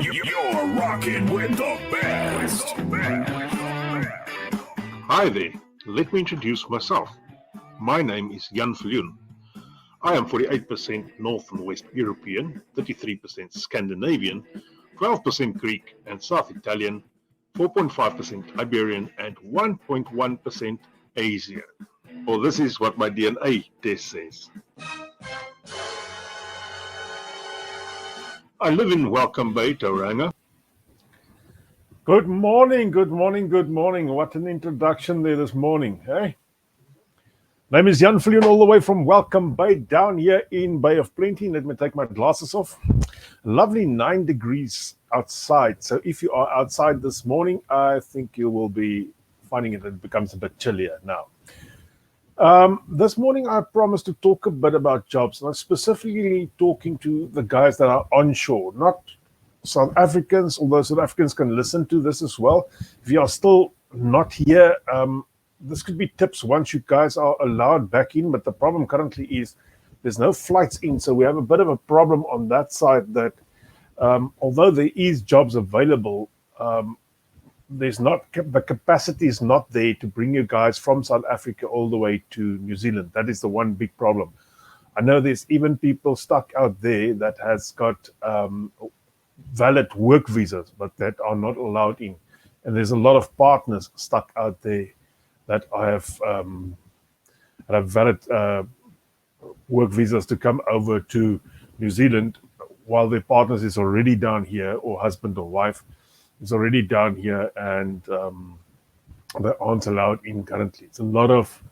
You're rocking with the best. Hi there, let me introduce myself. My name is Viljoen. I am 48% North and West European, 33% Scandinavian, 12% Greek and South Italian, 4.5% Iberian, and 1.1% Asian. Well, this is what my DNA test says. I live in Welcome Bay, Tauranga. Good morning. What an introduction there this morning, hey? Name is Viljoen, all the way from Welcome Bay, down here in Bay of Plenty. Let me take my glasses off. Lovely 9 degrees outside. So if you are outside this morning, I think you will be finding it becomes a bit chillier now. This morning I promised to talk a bit about jobs, and I'm specifically talking to the guys that are onshore, not South Africans, although South Africans can listen to this as well. If you are still not here, this could be tips once you guys are allowed back in, but the problem currently is there's no flights in, so we have a bit of a problem on that side that although there is jobs available, there's not the capacity is not there to bring you guys from South Africa all the way to New Zealand. That is the one big problem. I know there's even people stuck out there that has got valid work visas, but that are not allowed in. And there's a lot of partners stuck out there that have valid work visas to come over to New Zealand while their partners is already down here, or husband or wife is already down here, and they aren't allowed in currently. It's a lot of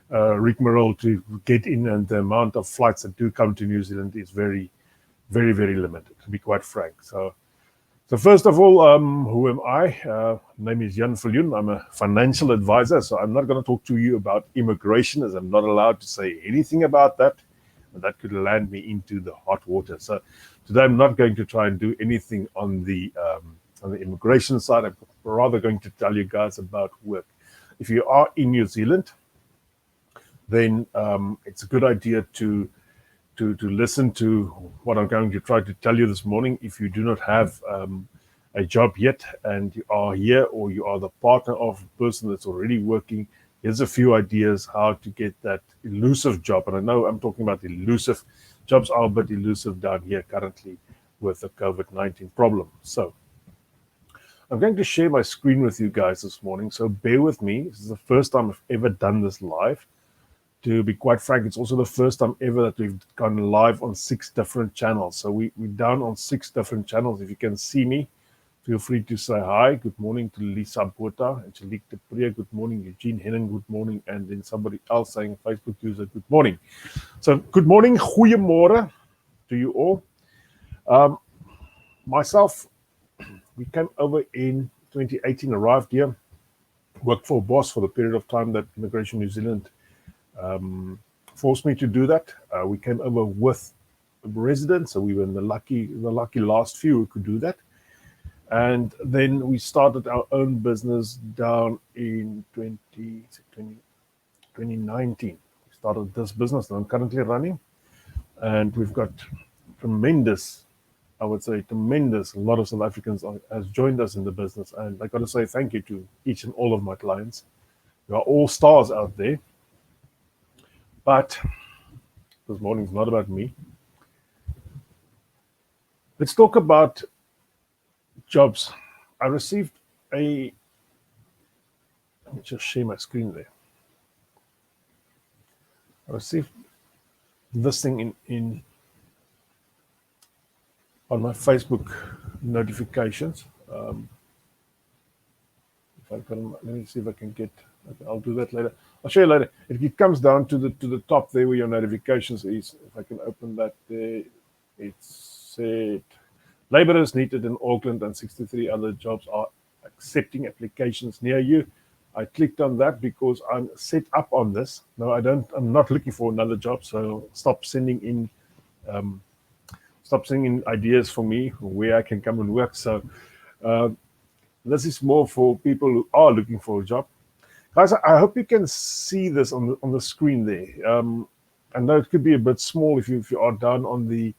rigmarole to get in, and the amount of flights that do come to New Zealand is very, very, very limited, to be quite frank. So first of all, who am I? Name is Viljoen. I'm a financial advisor, so I'm not going to talk to you about immigration, as I'm not allowed to say anything about that. That could land me into the hot water. So today I'm not going to try and do anything on the immigration side. I'm rather going to tell you guys about work. If you are in New Zealand, then it's a good idea to listen to what I'm going to try to tell you this morning. If you do not have a job yet and you are here, or you are the partner of a person that's already working, here's a few ideas how to get that elusive job. And I know I'm talking about elusive. Jobs are a bit elusive down here currently with the COVID-19 problem. So I'm going to share my screen with you guys this morning, so bear with me. This is the first time I've ever done this live. To be quite frank, it's also the first time ever that we've gone live on 6 different channels. So we're down on 6 different channels. If you can see me, feel free to say hi. Good morning to Lisa Bota, Angelique de Priya, good morning. Eugene Henning, good morning. And then somebody else saying, Facebook user, good morning. So good morning, goeiemorgen to you all. Myself, we came over in 2018, arrived here, worked for a boss for the period of time that Immigration New Zealand forced me to do that. We came over with residents, so we were in the lucky last few who could do that. And then we started our own business down in 2019. We started this business that I'm currently running, and we've got tremendous, a lot of South Africans has joined us in the business, and I got to say thank you to each and all of my clients. You are all stars out there. But this morning's not about me. Let's talk about jobs. I received let me just share my screen there. I received this thing in on my Facebook notifications. If I can, let me see if I can get. I'll do that later. I'll show you later. It comes down to the top there where your notifications is. If I can open that there, it said laborers needed in Auckland and 63 other jobs are accepting applications near you. I clicked on that because I'm set up on this. No, I'm not looking for another job, so stop sending in ideas for me where I can come and work. So this is more for people who are looking for a job. Guys, I hope you can see this on the screen there. I know it could be a bit small if you are down on the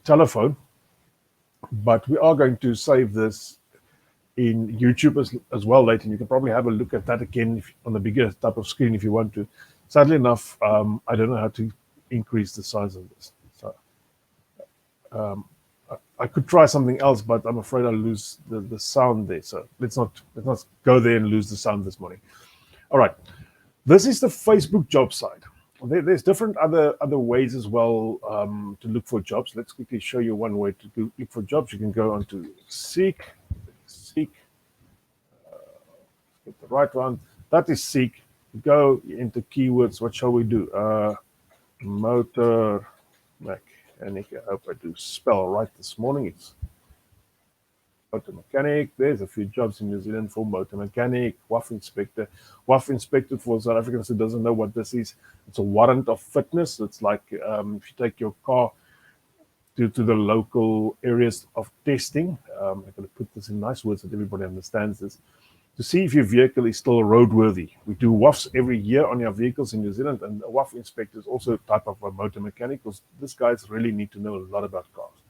telephone, but we are going to save this in YouTube as well later, and you can probably have a look at that again on the bigger type of screen if you want to. Sadly enough, I don't know how to increase the size of this. So I could try something else, but I'm afraid I'll lose the sound there. So let's not go there and lose the sound this morning. All right, this is the Facebook job site. There's different other ways as well to look for jobs. Let's quickly show you one way to look for jobs. You can go onto Seek, get the right one. That is Seek. Go into keywords. What shall we do? Motor mechanic. I hope I do spell right this morning. It's motor mechanic. There's a few jobs in New Zealand for motor mechanic, WAF inspector. WAF inspector, for South Africans who doesn't know what this is, it's a warrant of fitness. It's like if you take your car to the local areas of testing. I'm going to put this in nice words that everybody understands this. To see if your vehicle is still roadworthy. We do WAFs every year on your vehicles in New Zealand, and a WAF inspector is also a type of a motor mechanic, because these guys really need to know a lot about cars.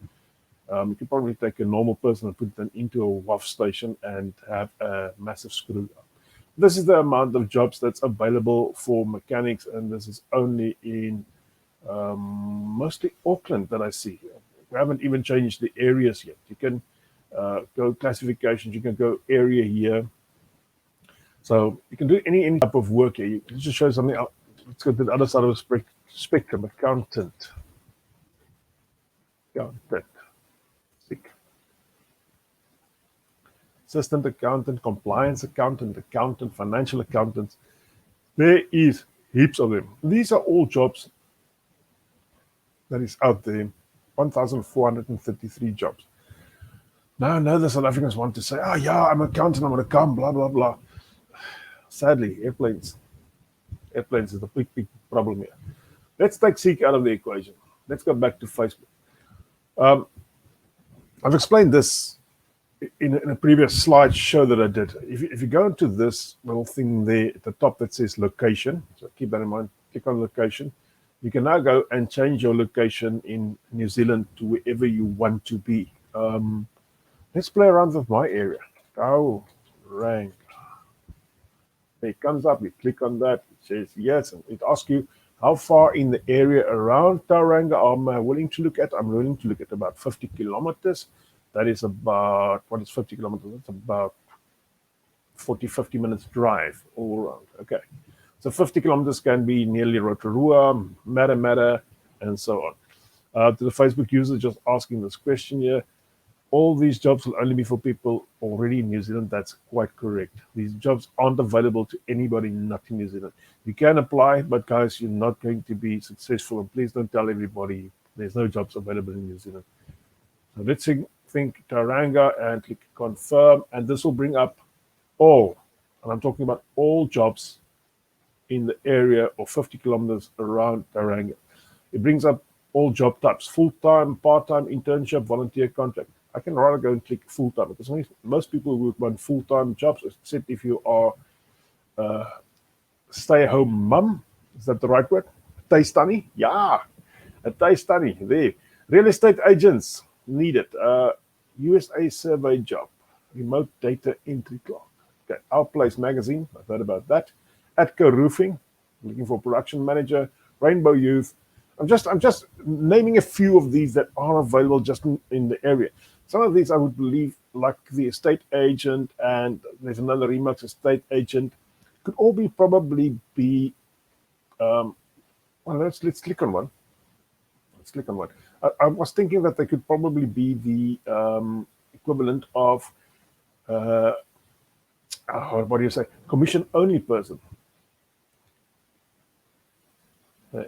You can probably take a normal person and put them into a WAF station and have a massive screw up. This is the amount of jobs that's available for mechanics, and this is only in mostly Auckland that I see. We haven't even changed the areas yet. You can go classifications, you can go area here. So you can do any type of work here. Let's just show something else. Let's go to the other side of the spectrum. Accountant. Assistant accountant, compliance accountant, financial accountants. There is heaps of them. These are all jobs that is out there. 1,433 jobs. Now I know the South Africans want to say, oh yeah, I'm an accountant, I'm going to come, blah, blah, blah. Sadly, airplanes is the big problem here. Let's take Seek out of the equation. Let's go back to Facebook. I've explained this in a previous slideshow that I did. If you go into this little thing there at the top that says location, so keep that in mind, click on location. You can now go and change your location in New Zealand to wherever you want to be. Let's play around with my area. Tauranga. It comes up, you click on that, it says yes, and it asks you how far in the area around Tauranga am I willing to look at. I'm willing to look at about 50 kilometers. That is about, what is 50 kilometers? That's about 50 minutes drive all around. Okay. So 50 kilometers can be nearly Rotorua, Matamata, and so on. To the Facebook user just asking this question here, all these jobs will only be for people already in New Zealand. That's quite correct. These jobs aren't available to anybody not in New Zealand. You can apply, but guys, you're not going to be successful. And please don't tell everybody there's no jobs available in New Zealand. So let's think Tauranga and click confirm. And this will bring up all, and I'm talking about all jobs in the area of 50 kilometers around Tauranga. It brings up all job types, full-time, part-time, internship, volunteer, contract. I can rather go and click full-time because most people would want full-time jobs, except if you are a stay-at-home mum. Is that the right word? Tuistani? Yeah, a tuistani. There. Real estate agents needed. USA survey job. Remote data entry clerk. Okay, Our Place magazine. I've heard about that. Atco Roofing. Looking for production manager. Rainbow Youth. I'm just naming a few of these that are available just in the area. Some of these I would believe, like the estate agent, and there's another Remax estate agent, could all probably be. Well, let's click on one. Let's click on one. I was thinking that they could probably be the equivalent of what do you say? Commission only person.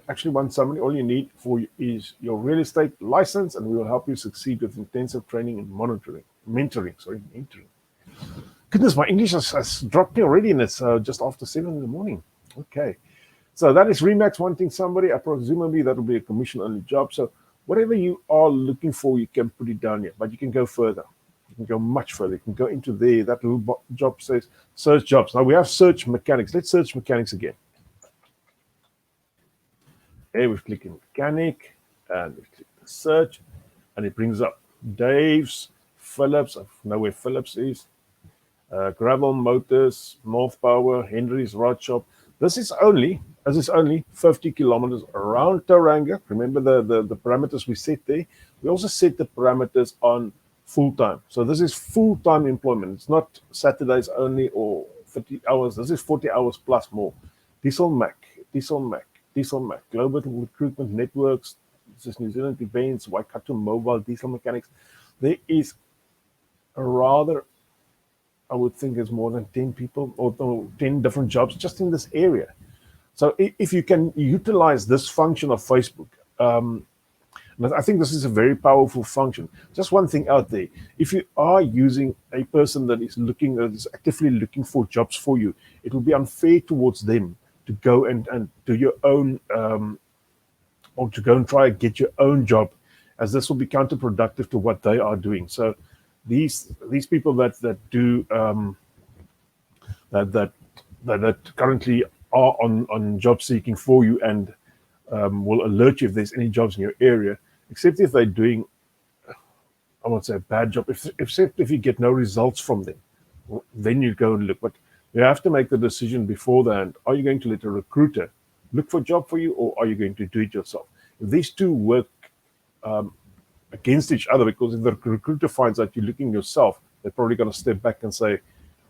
Actually want somebody, all you need for is your real estate license, and we will help you succeed with intensive training and mentoring. Goodness, my English has dropped me already, and it's just after 7 in the morning. Okay, so that is Remax wanting somebody. Presumably that will be a commission-only job. So whatever you are looking for, you can put it down here, but you can go further. You can go much further. You can go into there. That little job says search jobs. Now we have search mechanics. Let's search mechanics again. Okay, we've clicked in mechanic, and we've clicked search, and it brings up Dave's, Phillips. I know where Phillips is. Gravel Motors, North Power, Henry's Rod Shop. This is only 50 kilometers around Tauranga. Remember the parameters we set there? We also set the parameters on full-time. So this is full-time employment. It's not Saturdays only or 50 hours. This is 40 hours plus more. Diesel Mac, Global Recruitment Networks, this is New Zealand Events, Waikato Mobile, Diesel Mechanics. There is a rather, I would think there's more than 10 people or 10 different jobs just in this area. So if you can utilize this function of Facebook, I think this is a very powerful function. Just one thing out there. If you are using a person that is actively looking for jobs for you, it will be unfair towards them to go and do your own, or to go and try and get your own job, as this will be counterproductive to what they are doing. So these people that do that currently are on job seeking for you and will alert you if there's any jobs in your area, except if they're doing, I won't say a bad job, except if you get no results from them, then you go and look. But you have to make the decision beforehand. Are you going to let a recruiter look for a job for you, or are you going to do it yourself? If these two work against each other, because if the recruiter finds out you're looking yourself, they're probably going to step back and say,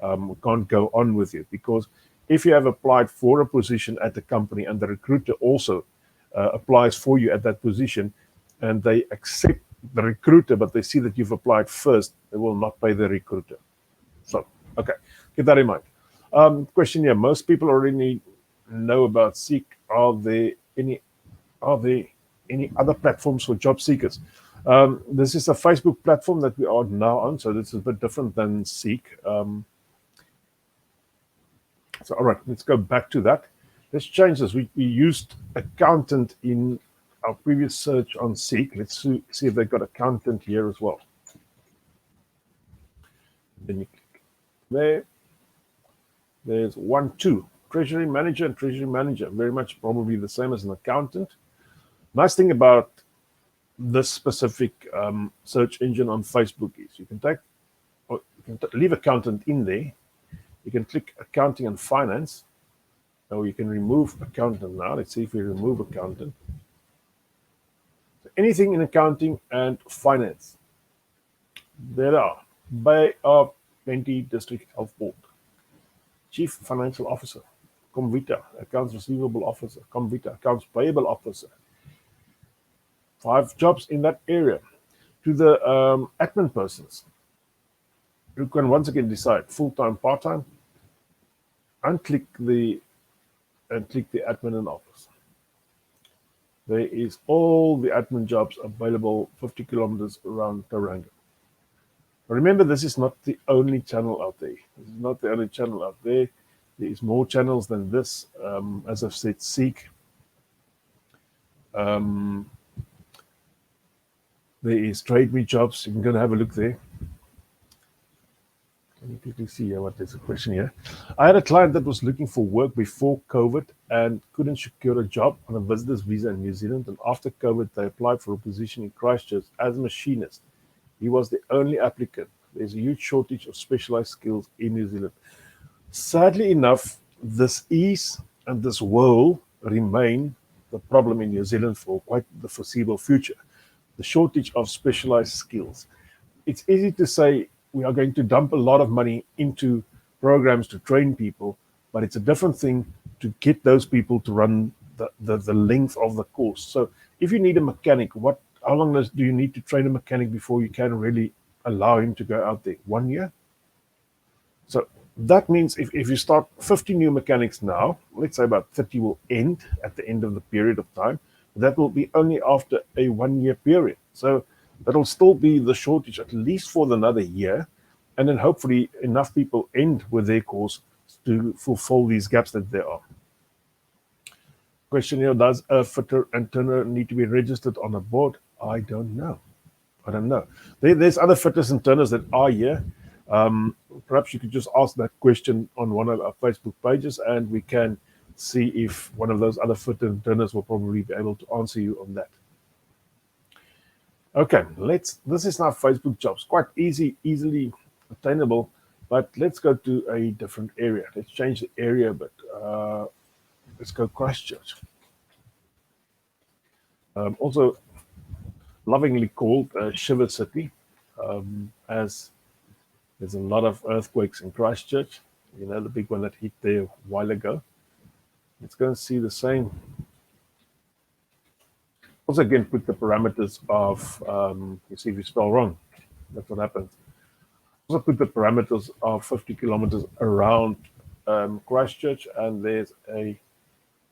we can't go on with you. Because if you have applied for a position at the company and the recruiter also applies for you at that position, and they accept the recruiter, but they see that you've applied first, they will not pay the recruiter. So, okay, keep that in mind. Question here: most people already know about Seek. Are there any other platforms for job seekers? This is a Facebook platform that we are now on, so this is a bit different than Seek. So, all right, let's go back to that. Let's change this. We used accountant in our previous search on Seek. Let's see if they've got accountant here as well. Then you click there. There's 1, 2. Treasury manager and treasury manager. Very much probably the same as an accountant. Nice thing about this specific search engine on Facebook is you can leave accountant in there. You can click accounting and finance. Or you can remove accountant now. Let's see if we remove accountant. So anything in accounting and finance. There are Bay of Plenty District Health Board, Chief Financial Officer, Comvita, Accounts Receivable Officer, Comvita, Accounts Payable Officer. 5 jobs in that area. To the admin persons, you can once again decide full-time, part-time, and click the admin in office. There is all the admin jobs available 50 kilometers around Tauranga. Remember, this is not the only channel out there. This is not the only channel out there. There is more channels than this. As I've said, Seek. There is Trade Me Jobs. You can go and have a look there. Let me quickly see here what there's a question here. I had a client that was looking for work before COVID and couldn't secure a job on a visitor's visa in New Zealand. And after COVID, they applied for a position in Christchurch as a machinist. He was the only applicant. There's a huge shortage of specialized skills in New Zealand. Sadly enough, this is and this will remain the problem in New Zealand for quite the foreseeable future. The shortage of specialized skills. It's easy to say we are going to dump a lot of money into programs to train people, but it's a different thing to get those people to run the length of the course. So if you need a mechanic, how long do you need to train a mechanic before you can really allow him to go out there? 1 year? So that means if you start 50 new mechanics now, let's say about 30 will end at the end of the period of time. That will be only after a 1 year period. So that'll still be the shortage at least for another year. And then hopefully enough people end with their course to fulfill these gaps that there are. Question here: does a fitter and turner need to be registered on a board? I don't know. There's other fitters and turners that are here. Perhaps you could just ask that question on one of our Facebook pages, and we can see if one of those other fitter and turners will probably be able to answer you on that. Okay, this is now Facebook jobs. Quite easily attainable, but let's go to a different area. Let's change the area a bit. Let's go Christchurch. Also lovingly called Shiver City, as there's a lot of earthquakes in Christchurch. You know, the big one that hit there a while ago. Let's go and see the same. Also, again, put the parameters of, you see if you spell wrong. That's what happens. Also, put the parameters of 50 kilometers around Christchurch, and there's a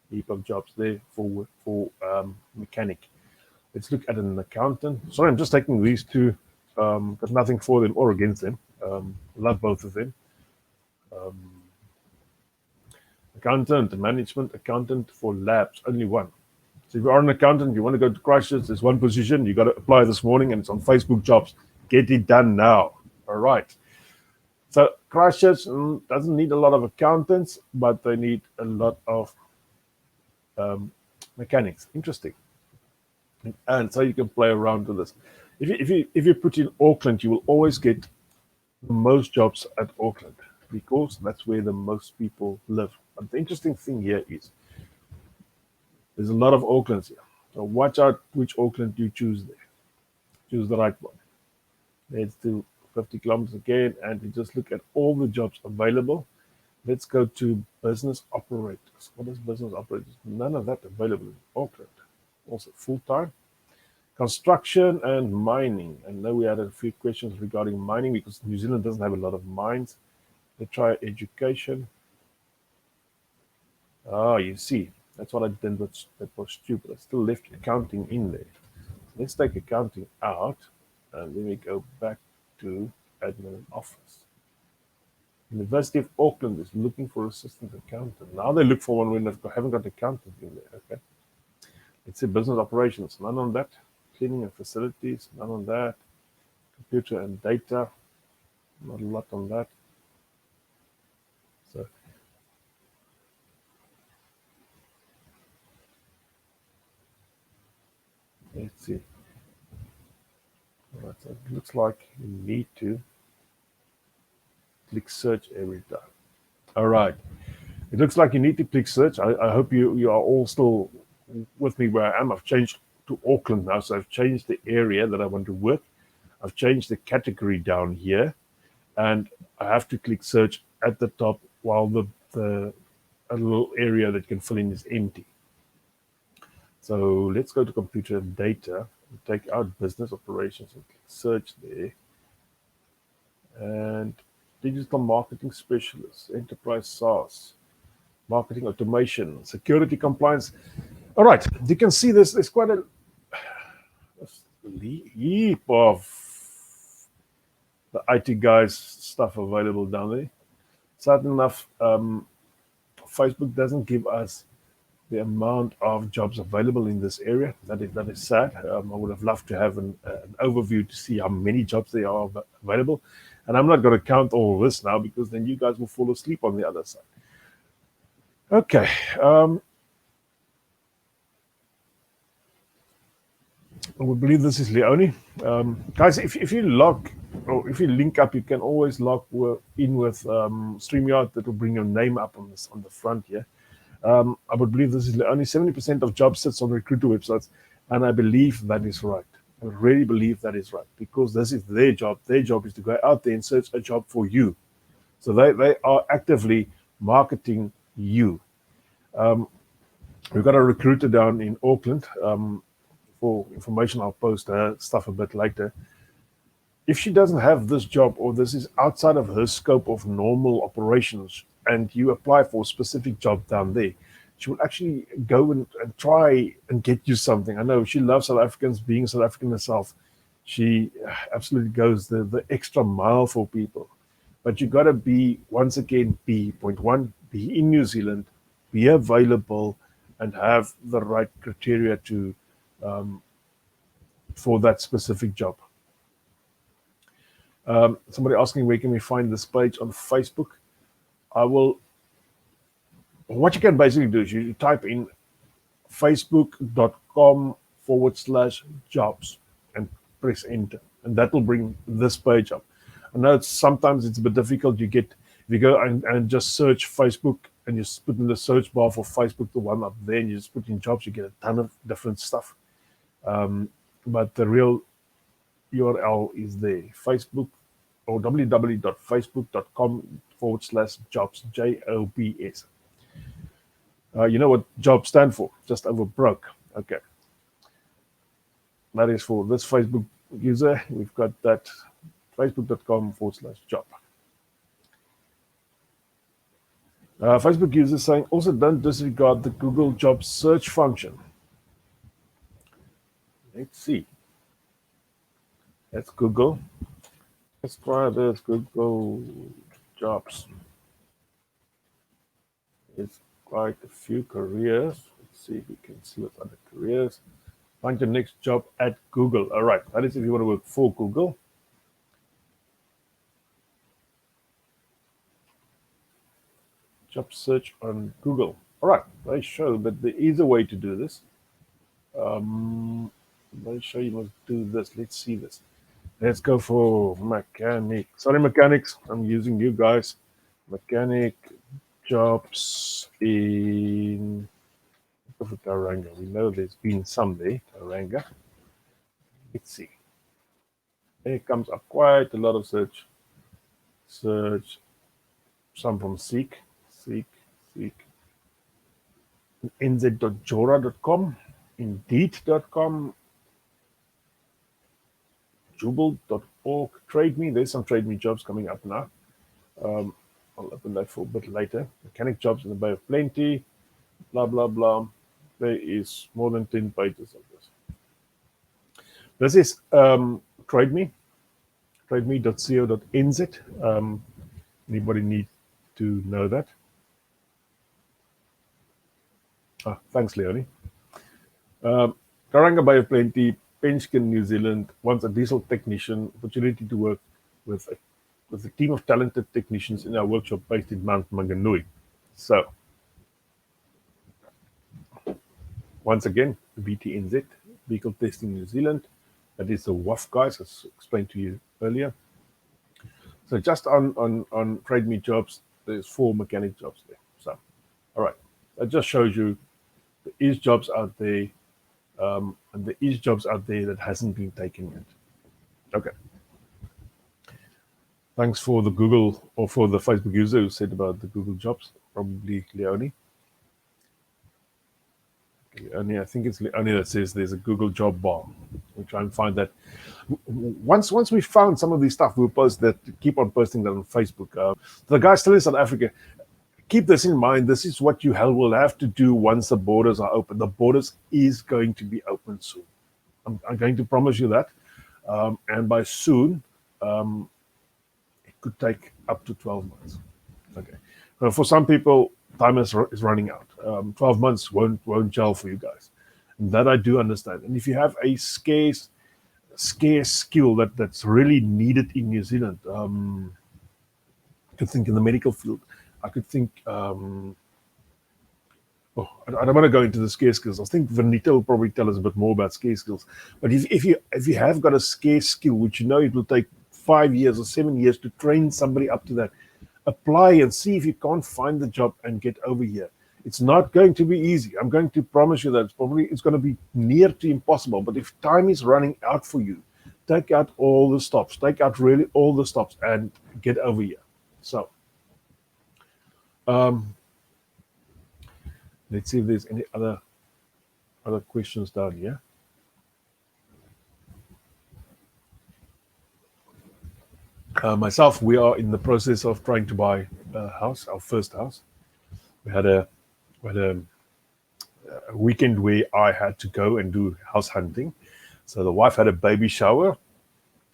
heap of jobs there for mechanic. Let's look at an accountant. Sorry, I'm just taking these two. Got nothing for them or against them. Love both of them. Accountant, management accountant for labs, only one. So if you are an accountant, you want to go to Christchurch, there's one position. You got to apply this morning, and it's on Facebook Jobs. Get it done now. All right. So Christchurch doesn't need a lot of accountants, but they need a lot of mechanics. Interesting. And so you can play around with this. If you put in Auckland, you will always get the most jobs at Auckland because that's where the most people live. But the interesting thing here is there's a lot of Aucklands here. So watch out which Auckland you choose there. Choose the right one. Let's do 50 kilometers again, and we just look at all the jobs available. Let's go to business operators. What is business operators? None of that available in Auckland. Also full-time. Construction and mining. I know we had a few questions regarding mining because New Zealand doesn't have a lot of mines. Let's try education. Ah, you see, that's what I did. That was stupid. I still left accounting in there. Let's take accounting out, and then we go back to admin and office. University of Auckland is looking for assistant accountant. Now they look for one when they haven't got accountant in there. Okay. Let's say business operations. None on that. Cleaning and facilities. None on that. Computer and data. Not a lot on that. So let's see. All right, so it looks like you need to click search every time. All right. It looks like you need to click search. I hope you are all still with me where I am. I've changed to Auckland now, so I've changed the area that I want to work. I've changed the category down here, and I have to click search at the top while the a little area that you can fill in is empty. So let's go to computer and data and take out business operations and click search there. And digital marketing specialist, enterprise SaaS, marketing automation, security compliance. All right, you can see this. There's quite a heap of the IT guys stuff available down there. Sad enough, Facebook doesn't give us the amount of jobs available in this area. That is sad. I would have loved to have an overview to see how many jobs there are available. And I'm not going to count all of this now because then you guys will fall asleep on the other side. Okay. I would believe this is Leone. Guys, if you log or if you link up, you can always log in with StreamYard. That will bring your name up on the front here. I would believe this is only 70% of jobs sits on recruiter websites, and I believe that is right. I really believe that is right because this is their job. Their job is to go out there and search a job for you. So they are actively marketing you. We've got a recruiter down in Auckland. For information, I'll post her stuff a bit later. If she doesn't have this job or this is outside of her scope of normal operations and you apply for a specific job down there, she will actually go and try and get you something. I know she loves South Africans, being South African herself. She absolutely goes the extra mile for people. But you got to be, once again, point one, be in New Zealand, be available, and have the right criteria to for that specific job. Somebody asking where can we find this page on Facebook. What you can basically do is you type in facebook.com/jobs and press enter, and that will bring this page up. I know sometimes it's a bit difficult. If you go and just search Facebook and you just put in the search bar for Facebook, the one up there, and you just put in jobs, you get a ton of different stuff. But the real URL is there, Facebook or www.facebook.com/jobs, JOBS. You know what jobs stand for? Just over broke. Okay. That is for this Facebook user. We've got that, facebook.com/job. Facebook user saying, also don't disregard the Google job search function. Let's see. Let's Google. Let's try this Google jobs. It's quite a few careers. Let's see if we can see what other careers. Find your next job at Google. All right, that is if you want to work for Google. Job search on Google. All right, they show that there is a way to do this. They show you must do this. Let's see this. Let's go for mechanic. Sorry, mechanics. I'm using you guys. Mechanic jobs in Tauranga. We know there's been some there, Tauranga. Let's see. There comes up quite a lot of search. Some from Seek. nz.jora.com, indeed.com, jubal.org, Trade Me. There's some Trade Me jobs coming up now. I'll open that for a bit later. Mechanic jobs in the Bay of Plenty, blah, blah, blah. There is more than 10 pages of this. This is Trade Me, trademe.co.nz. Anybody need to know that? Thanks, Leonie. Tauranga Bay of Plenty, Penshkin, New Zealand, wants a diesel technician, opportunity to work with a team of talented technicians in our workshop based in Mount Maunganui. So, once again, the BTNZ, Vehicle Testing New Zealand, that is the WAF guys, as explained to you earlier. So just on Trade Me jobs, there's 4 mechanic jobs there. So, all right, that just shows you there is jobs out there, and there is jobs out there that hasn't been taken yet. Okay. Thanks for the Google or for the Facebook user who said about the Google jobs, probably Leonie. Leonie, I think it's Leonie that says there's a Google job bar. We'll try and find that. Once we found some of these stuff, we'll post that, keep on posting that on Facebook. The guys still in South Africa, keep this in mind. This is what you will have to do once the borders are open. The borders is going to be open soon. I'm going to promise you that. And by soon, it could take up to 12 months. Okay. For some people, time is running out. 12 months won't gel for you guys. And that I do understand. And if you have a scarce skill that's really needed in New Zealand, I could think in the medical field. I could think, I don't want to go into the scarce skills. I think Vanita will probably tell us a bit more about scarce skills. But if you have got a scarce skill, which you know it will take 5 years or 7 years to train somebody up to that, apply and see if you can't find the job and get over here. It's not going to be easy. I'm going to promise you that it's going to be near to impossible. But if time is running out for you, take out all the stops. Take out really all the stops and get over here. So, let's see if there's any other questions down here. Myself, we are in the process of trying to buy a house, our first house. We had a weekend where I had to go and do house hunting. So the wife had a baby shower,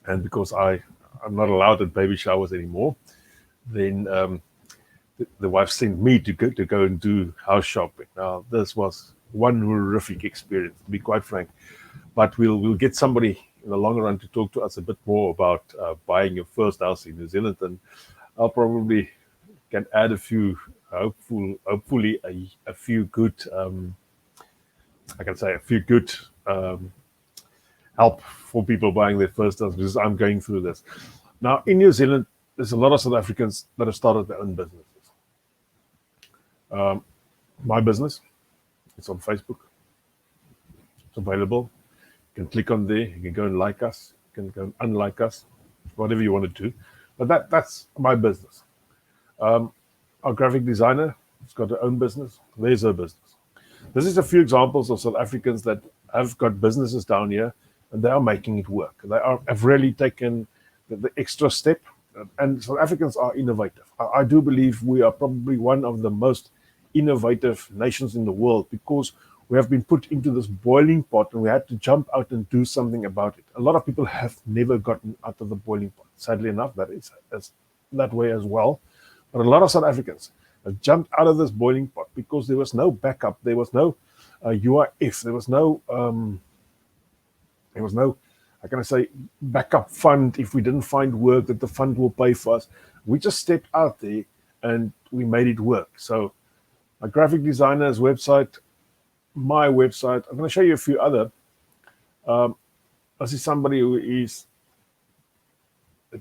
and because I'm not allowed at baby showers anymore, then the wife sent me to go and do house shopping. Now this was one horrific experience, to be quite frank. But we'll get somebody in the long run to talk to us a bit more about buying your first house in New Zealand, and I'll probably can add a few, hopefully a few good, I can say a few good help for people buying their first house because I'm going through this. Now, in New Zealand, there's a lot of South Africans that have started their own businesses. My business, it's on Facebook. It's available. You can click on there. You can go and like us. You can go and unlike us, whatever you want to do. But that's my business. Our graphic designer has got her own business. There's her business. This is a few examples of South Africans that have got businesses down here and they are making it work. Have really taken the extra step. And South Africans are innovative. I do believe we are probably one of the most innovative nations in the world because we have been put into this boiling pot and we had to jump out and do something about it. A lot of people have never gotten out of the boiling pot. Sadly enough, that is that way as well. But a lot of South Africans have jumped out of this boiling pot because there was no backup, there was no UIF, there was no how can I say, backup fund if we didn't find work that the fund will pay for us. We just stepped out there and we made it work. So my graphic designer's website, my website, I'm going to show you a few other. This is somebody who is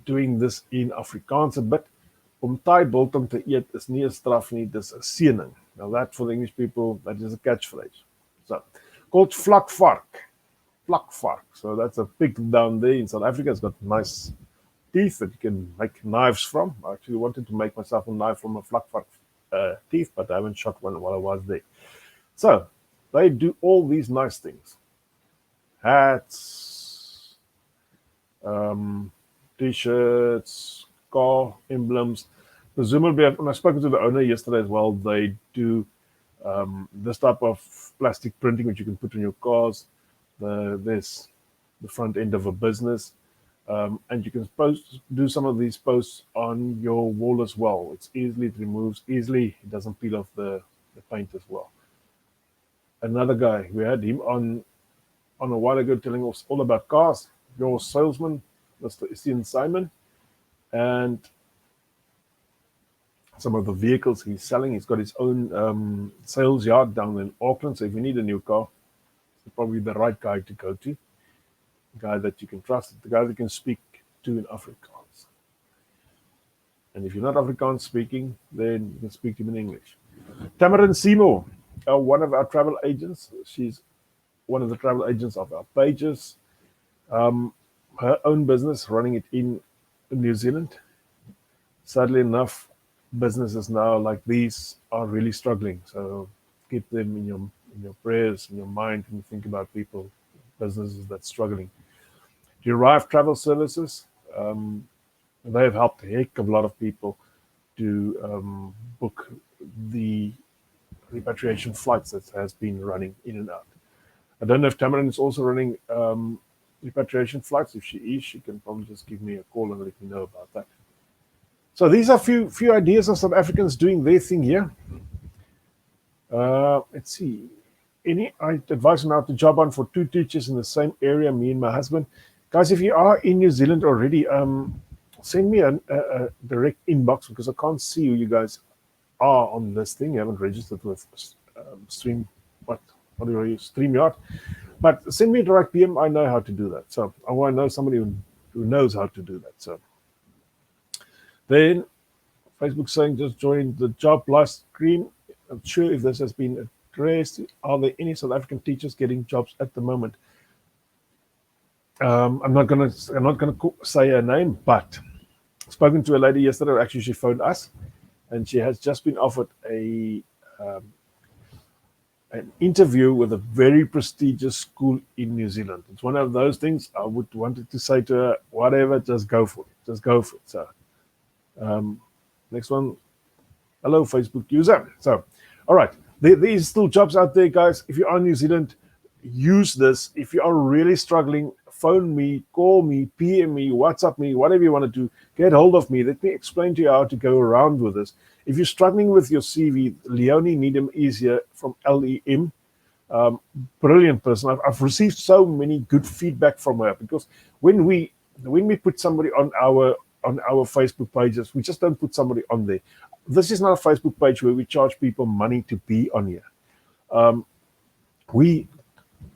doing this in Afrikaans a bit. Om Thai biltong te eet is nie 'n straf nie, dis 'n seëning. Now that for the English people, that is a catchphrase. So, called vlakvark. Vlakvark. So that's a pig down there in South Africa. It's got nice teeth that you can make knives from. I actually wanted to make myself a knife from a vlakvark teeth, but I haven't shot one while I was there. So they do all these nice things. Hats, t-shirts, car emblems. Presumably, and I spoke to the owner yesterday as well, they do this type of plastic printing which you can put on your cars. There's the front end of a business. And you can do some of these posts on your wall as well. It removes easily. It doesn't peel off the paint as well. Another guy, we had him on a while ago telling us all about cars. Your salesman, Mr. Ian Simon, and some of the vehicles he's selling. He's got his own sales yard down in Auckland. So if you need a new car, it's probably the right guy to go to. The guy that you can trust, the guy that can speak to in Afrikaans. And if you're not Afrikaans speaking, then you can speak to him in English. Tamarin Seymour, one of our travel agents. She's one of the travel agents of our pages. Her own business, running it in New Zealand. Sadly enough, businesses now like these are really struggling. So keep them in your prayers, in your mind, when you think about people, businesses that's struggling. Derive Travel Services, they have helped a heck of a lot of people to book the repatriation flights that has been running in and out. I don't know if Tamarin is also running repatriation flights. If she is, she can probably just give me a call and let me know about that. So these are few ideas of South Africans doing their thing here. Let's see. I advise now to job on for 2 teachers in the same area, me and my husband. Guys, if you are in New Zealand already, send me a direct inbox because I can't see who you guys are on this thing. You haven't registered with StreamYard. But send me a direct PM. I know how to do that. So I want to know somebody who knows how to do that. So then Facebook saying just join the job live stream. I'm sure if this has been addressed. Are there any South African teachers getting jobs at the moment? I'm not gonna say her name, but I've spoken to a lady yesterday. Actually, she phoned us, and she has just been offered an interview with a very prestigious school in New Zealand. It's one of those things I would wanted to say to her, whatever, just go for it. Just go for it. So next one. Hello, Facebook user. So, all right. There's still jobs out there, guys. If you are in New Zealand, use this. If you are really struggling, phone me, call me, PM me, WhatsApp me, whatever you want to do. Get hold of me. Let me explain to you how to go around with this. If you're struggling with your CV, Leonie Needham is here from LEM. Brilliant person. I've received so many good feedback from her because when we put somebody on our Facebook pages, we just don't put somebody on there. This is not a Facebook page where we charge people money to be on here. We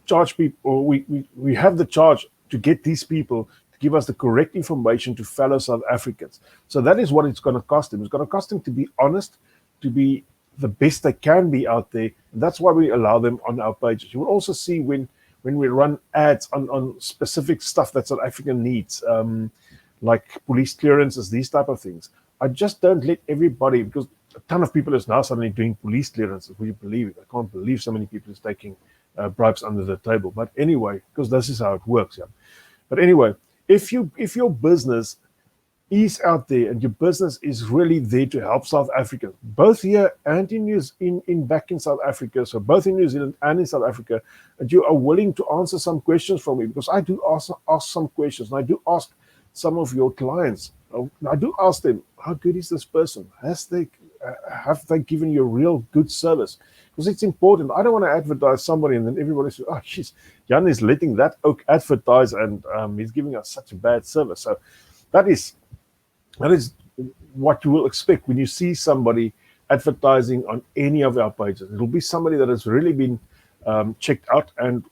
charge people, or we have the charge to get these people to give us the correct information to fellow South Africans. So that is what it's going to cost them. It's going to cost them to be honest, to be the best they can be out there. And that's why we allow them on our pages. You will also see when we run ads on specific stuff that South Africa needs, like police clearances, these type of things. I just don't let everybody, because a ton of people is now suddenly doing police clearances. Will you believe it? I can't believe so many people is taking bribes under the table. But anyway, because this is how it works. Yeah. But anyway, if your business is out there and your business is really there to help South Africans, both here and in back in South Africa, so both in New Zealand and in South Africa, and you are willing to answer some questions from me, because I do ask some questions, and I do ask some of your clients. I do ask them, how good is this person? Have they given you a real good service? Because it's important. I don't want to advertise somebody and then everybody says, oh, Jan is letting that oak advertise and he's giving us such a bad service. So that is what you will expect when you see somebody advertising on any of our pages. It'll be somebody that has really been checked out and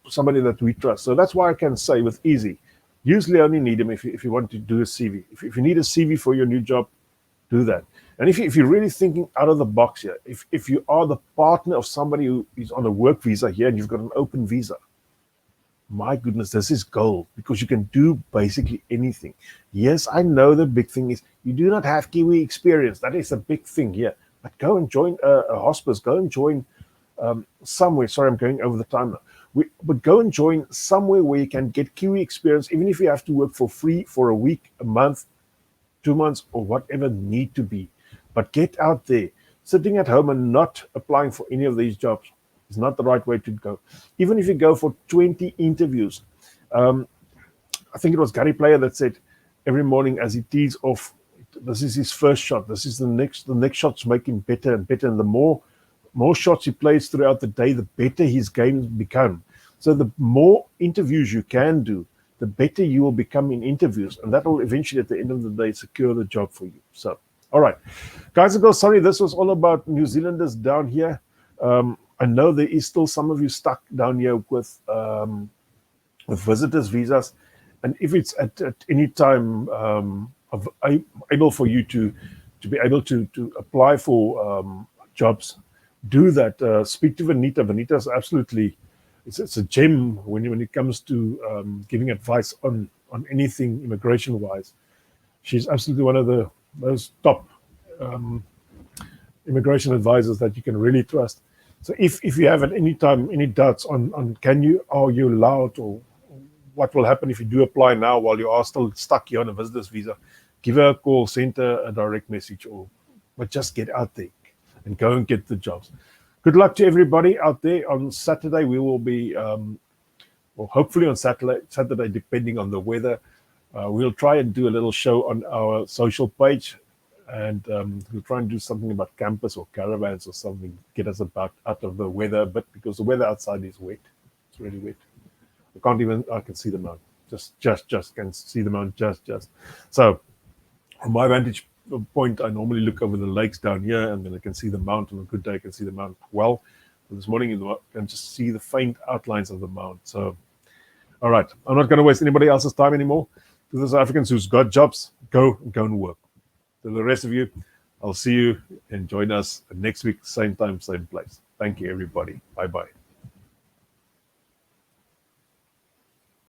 somebody that we trust. So that's why I can say with easy, usually only need them if you want to do a CV. If you need a CV for your new job, do that. And if you're really thinking out of the box here, if you are the partner of somebody who is on a work visa here and you've got an open visa, my goodness, this is gold, because you can do basically anything. Yes, I know the big thing is you do not have Kiwi experience. That is a big thing here. But go and join a hospice. Go and join somewhere. Sorry, I'm going over the time now. But go and join somewhere where you can get Kiwi experience, even if you have to work for free for a week, a month, 2 months, or whatever need to be. But get out there. Sitting at home and not applying for any of these jobs is not the right way to go. Even if you go for 20 interviews. I think it was Gary Player that said every morning as he tees off, this is his first shot. This is the next shots make him better and better. And the more shots he plays throughout the day, the better his games become. So the more interviews you can do, the better you will become in interviews. And that will eventually, at the end of the day, secure the job for you. So, all right. Guys and girls, sorry, this was all about New Zealanders down here. I know there is still some of you stuck down here with visitors visas. And if it's at any time able for you to be able to apply for jobs, do that. Speak to Vanita. Vanita is absolutely, it's a gem when it comes to giving advice on anything immigration wise. She's absolutely one of those top immigration advisors that you can really trust. So if you have at any time any doubts on are you allowed, or what will happen if you do apply now while you are still stuck here on a visitor's visa, give her a call, send her a direct message, but just get out there and go and get the jobs. Good luck to everybody out there. On Saturday we will be, hopefully on Saturday, depending on the weather, we'll try and do a little show on our social page, and we'll try and do something about campus or caravans or something, get us out of the weather, but because the weather outside is wet, it's really wet. I can see the mountain. Just can see the mountain, just. So from my vantage point, I normally look over the lakes down here, and then I can see the mountain. On a good day, I can see the mountain well. But this morning, I can just see the faint outlines of the mountain. So, all right, I'm not going to waste anybody else's time anymore. To the South Africans who's got jobs, go and work. To the rest of you, I'll see you and join us next week, same time, same place. Thank you, everybody. Bye-bye.